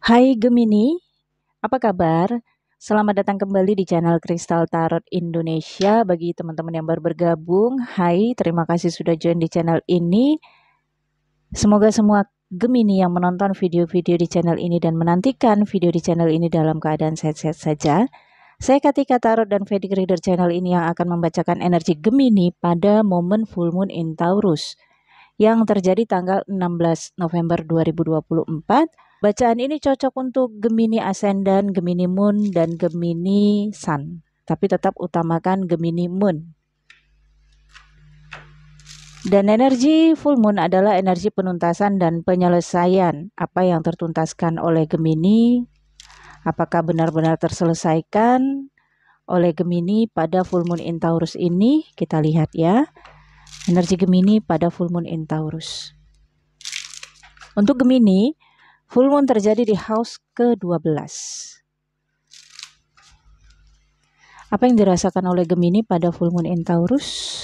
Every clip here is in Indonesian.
Hai Gemini, apa kabar? Selamat datang kembali di channel Kristal Tarot Indonesia. Bagi teman-teman yang baru bergabung, hai, terima kasih sudah join di channel ini. Semoga semua Gemini yang menonton video-video di channel ini dan menantikan video di channel ini dalam keadaan sehat-sehat saja. Saya Katika Tarot dan Vedic Reader channel ini yang akan membacakan energi Gemini pada momen full moon in Taurus yang terjadi tanggal 16 November 2024. Bacaan ini cocok untuk Gemini Ascendant, Gemini Moon, dan Gemini Sun. Tapi tetap utamakan Gemini Moon. Dan energi full moon adalah energi penuntasan dan penyelesaian. Apa yang tertuntaskan oleh Gemini, apakah benar-benar terselesaikan oleh Gemini pada full moon in Taurus ini? Kita lihat ya. Energi Gemini pada full moon in Taurus. Untuk Gemini, full moon terjadi di house ke-12. Apa yang dirasakan oleh Gemini pada full moon in Taurus?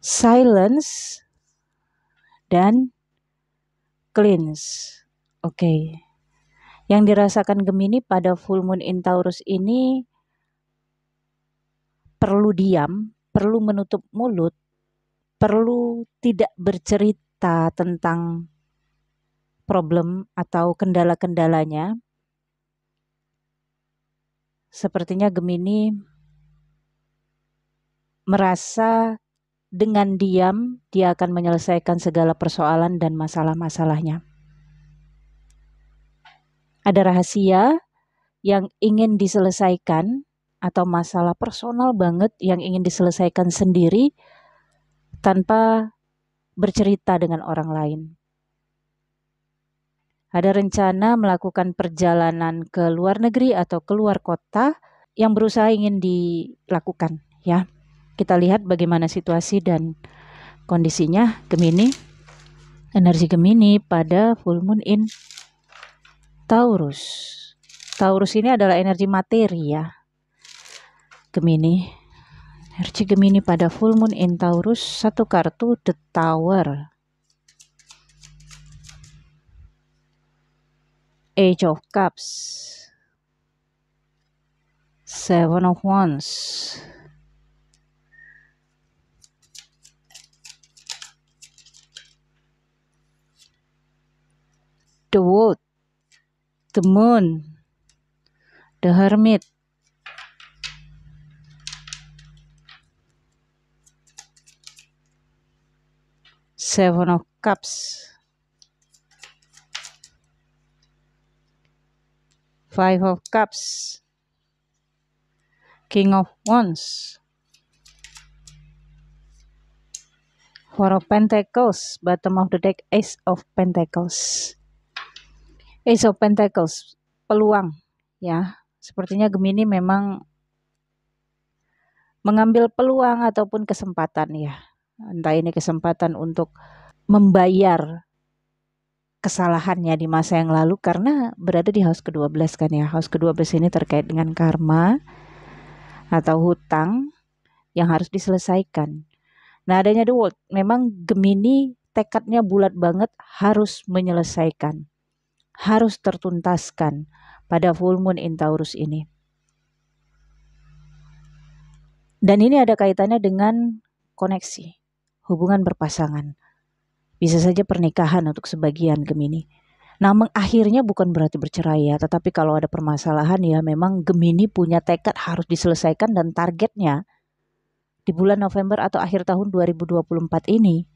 Silence dan cleanse. Oke. Yang dirasakan Gemini pada full moon in Taurus ini perlu diam, perlu menutup mulut, perlu tidak bercerita tentang problem atau kendala-kendalanya. Sepertinya Gemini merasa dengan diam dia akan menyelesaikan segala persoalan dan masalah-masalahnya. Ada rahasia yang ingin diselesaikan atau masalah personal banget yang ingin diselesaikan sendiri tanpa bercerita dengan orang lain. Ada rencana melakukan perjalanan ke luar negeri atau keluar kota yang berusaha ingin dilakukan ya. Kita lihat bagaimana situasi dan kondisinya Gemini. Energi Gemini pada full moon in Taurus. Taurus ini adalah energi materi ya. Gemini. Energi Gemini pada full moon in Taurus, satu kartu The Tower. Age of Cups. Seven of Wands. The World, the Moon, the Hermit, Seven of Cups, Five of Cups, King of Wands, Four of Pentacles, bottom of the deck, Ace of Pentacles. Ace of Pentacles, peluang ya. Sepertinya Gemini memang mengambil peluang ataupun kesempatan ya. Entah ini kesempatan untuk membayar kesalahannya di masa yang lalu karena berada di house ke-12 kan ya. House ke-12 ini terkait dengan karma atau hutang yang harus diselesaikan. Nah, adanya The World, memang Gemini tekadnya bulat banget harus menyelesaikan, harus tertuntaskan pada full moon in Taurus ini. Dan ini ada kaitannya dengan koneksi, hubungan berpasangan. Bisa saja pernikahan untuk sebagian Gemini. Nah, mengakhirnya bukan berarti bercerai ya, tetapi kalau ada permasalahan ya memang Gemini punya tekad harus diselesaikan dan targetnya di bulan November atau akhir tahun 2024 ini.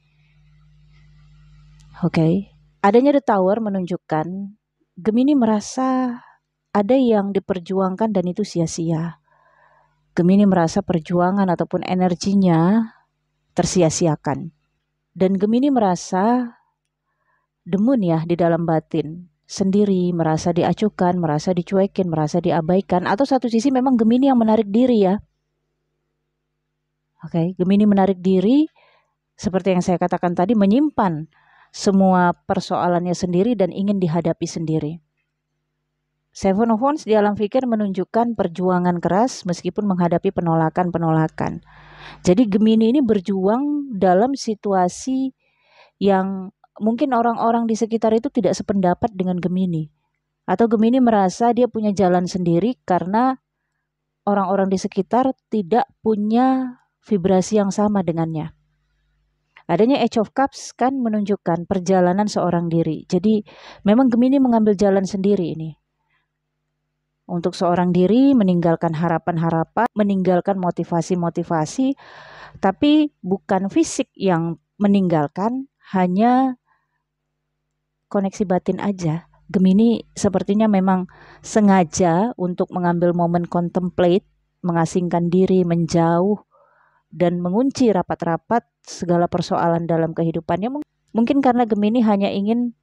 Oke. Adanya The Tower menunjukkan Gemini merasa ada yang diperjuangkan dan itu sia-sia. Gemini merasa perjuangan ataupun energinya tersia-siakan. Dan Gemini merasa the moon ya di dalam batin sendiri, merasa diacuhkan, merasa dicuekin, merasa diabaikan. Atau satu sisi memang Gemini yang menarik diri ya. Oke, Gemini menarik diri seperti yang saya katakan tadi, menyimpan semua persoalannya sendiri dan ingin dihadapi sendiri. Seven of Wands di alam pikir menunjukkan perjuangan keras meskipun menghadapi penolakan-penolakan. Jadi Gemini ini berjuang dalam situasi yang mungkin orang-orang di sekitar itu tidak sependapat dengan Gemini. Atau Gemini merasa dia punya jalan sendiri karena orang-orang di sekitar tidak punya vibrasi yang sama dengannya. Adanya Age of Cups kan menunjukkan perjalanan seorang diri. Jadi memang Gemini mengambil jalan sendiri ini. Untuk seorang diri meninggalkan harapan-harapan, meninggalkan motivasi-motivasi, tapi bukan fisik yang meninggalkan, hanya koneksi batin aja. Gemini sepertinya memang sengaja untuk mengambil momen contemplate, mengasingkan diri, menjauh, dan mengunci rapat-rapat segala persoalan dalam kehidupannya. Mungkin karena Gemini hanya ingin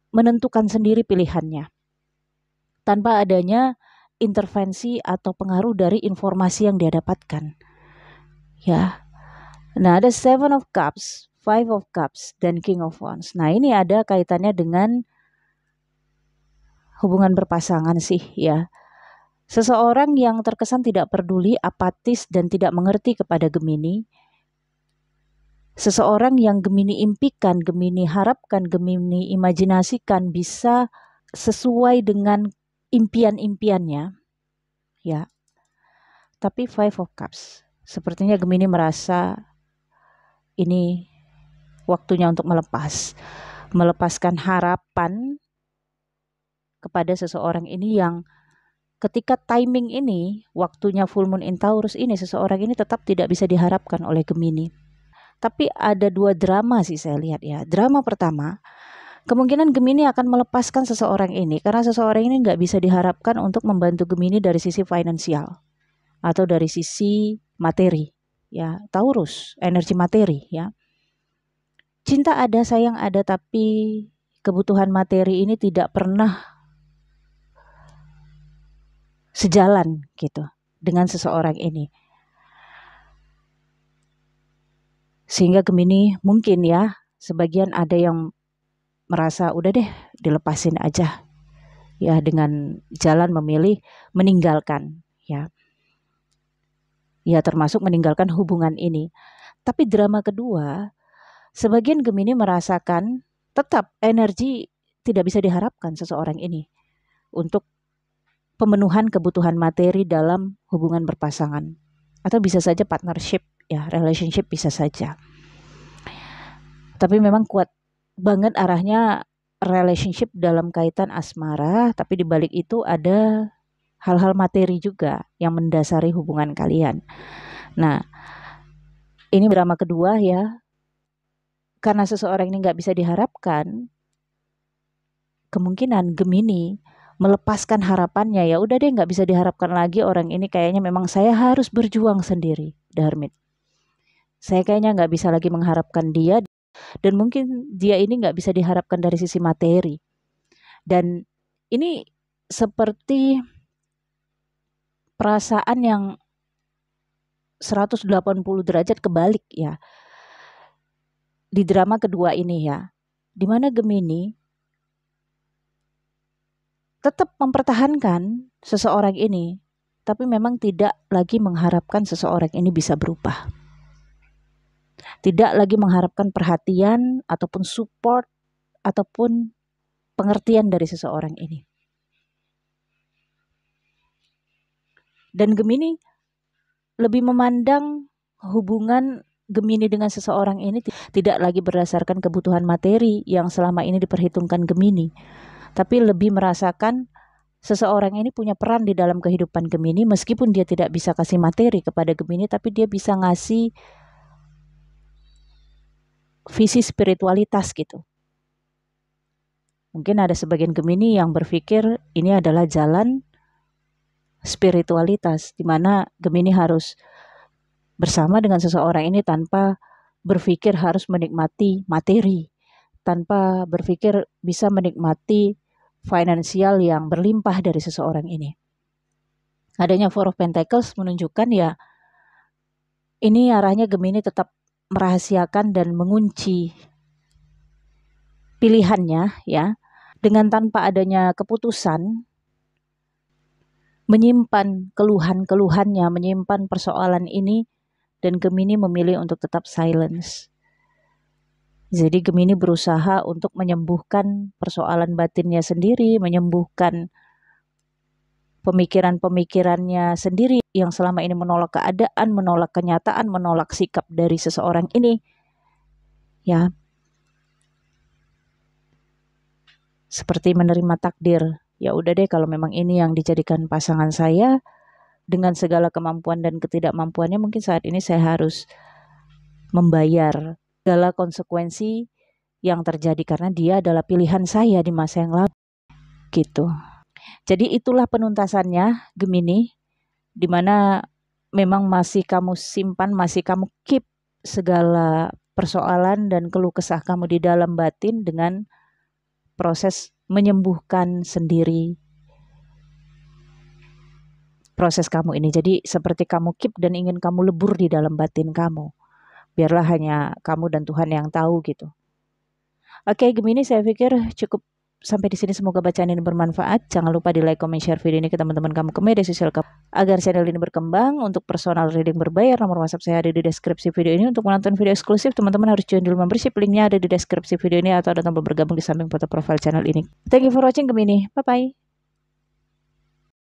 menentukan sendiri pilihannya, tanpa adanya intervensi atau pengaruh dari informasi yang dia dapatkan. Ya, nah ada Seven of Cups, Five of Cups, dan King of Wands. Nah ini ada kaitannya dengan hubungan berpasangan sih ya. Seseorang yang terkesan tidak peduli, apatis, dan tidak mengerti kepada Gemini. Seseorang yang Gemini impikan, Gemini harapkan, Gemini imajinasikan bisa sesuai dengan impian-impiannya. Ya, tapi Five of Cups. Sepertinya Gemini merasa ini waktunya untuk melepaskan harapan kepada seseorang ini yang ketika timing ini, waktunya full moon in Taurus ini, seseorang ini tetap tidak bisa diharapkan oleh Gemini. Tapi ada dua drama sih saya lihat ya. Drama pertama, kemungkinan Gemini akan melepaskan seseorang ini karena seseorang ini nggak bisa diharapkan untuk membantu Gemini dari sisi finansial atau dari sisi materi. Ya, Taurus, energi materi ya. Cinta ada, sayang ada, tapi kebutuhan materi ini tidak pernah sejalan gitu dengan seseorang ini. Sehingga Gemini mungkin ya, sebagian ada yang merasa udah deh dilepasin aja ya, dengan jalan memilih meninggalkan ya. Ya termasuk meninggalkan hubungan ini. Tapi drama kedua, sebagian Gemini merasakan tetap energi tidak bisa diharapkan seseorang ini untuk pemenuhan kebutuhan materi dalam hubungan berpasangan. Atau bisa saja partnership ya, relationship bisa saja. Tapi memang kuat banget arahnya relationship dalam kaitan asmara, tapi di balik itu ada hal-hal materi juga yang mendasari hubungan kalian. Nah, ini drama kedua ya. Karena seseorang ini nggak bisa diharapkan, kemungkinan Gemini melepaskan harapannya, ya udah deh nggak bisa diharapkan lagi orang ini, kayaknya memang saya harus berjuang sendiri, The Hermit. Saya kayaknya nggak bisa lagi mengharapkan dia, dan mungkin dia ini nggak bisa diharapkan dari sisi materi. Dan ini seperti perasaan yang 180 derajat kebalik ya di drama kedua ini ya, dimana Gemini tetap mempertahankan seseorang ini, tapi memang tidak lagi mengharapkan seseorang ini bisa berubah. Tidak lagi mengharapkan perhatian ataupun support ataupun pengertian dari seseorang ini. Dan Gemini lebih memandang hubungan Gemini dengan seseorang ini tidak lagi berdasarkan kebutuhan materi yang selama ini diperhitungkan Gemini, tapi lebih merasakan seseorang ini punya peran di dalam kehidupan Gemini, meskipun dia tidak bisa kasih materi kepada Gemini, tapi dia bisa ngasih visi spiritualitas gitu. Mungkin ada sebagian Gemini yang berpikir ini adalah jalan spiritualitas, di mana Gemini harus bersama dengan seseorang ini tanpa berpikir harus menikmati materi, tanpa berpikir bisa menikmati finansial yang berlimpah dari seseorang ini. Adanya Four of Pentacles menunjukkan ya, ini arahnya Gemini tetap merahasiakan dan mengunci pilihannya ya, dengan tanpa adanya keputusan, menyimpan keluhan-keluhannya, menyimpan persoalan ini dan Gemini memilih untuk tetap silence. Jadi Gemini berusaha untuk menyembuhkan persoalan batinnya sendiri, menyembuhkan pemikiran-pemikirannya sendiri yang selama ini menolak keadaan, menolak kenyataan, menolak sikap dari seseorang ini. Ya, seperti menerima takdir. Ya udah deh, kalau memang ini yang dijadikan pasangan saya, dengan segala kemampuan dan ketidakmampuannya, mungkin saat ini saya harus membayar segala konsekuensi yang terjadi karena dia adalah pilihan saya di masa yang lalu gitu. Jadi itulah penuntasannya Gemini, di mana memang masih kamu simpan, masih kamu keep segala persoalan dan keluh kesah kamu di dalam batin dengan proses menyembuhkan sendiri proses kamu ini. Jadi seperti kamu keep dan ingin kamu lebur di dalam batin kamu. Biarlah hanya kamu dan Tuhan yang tahu gitu. Oke, Gemini, saya pikir cukup sampai di sini. Semoga bacaan ini bermanfaat. Jangan lupa di like, comment, share video ini ke teman-teman kamu, ke media sosial kamu, agar channel ini berkembang. Untuk personal reading berbayar, nomor WhatsApp saya ada di deskripsi video ini. Untuk menonton video eksklusif, teman-teman harus join dulu membership. Linknya ada di deskripsi video ini atau ada tombol bergabung di samping foto profile channel ini. Thank you for watching, Gemini. Bye-bye.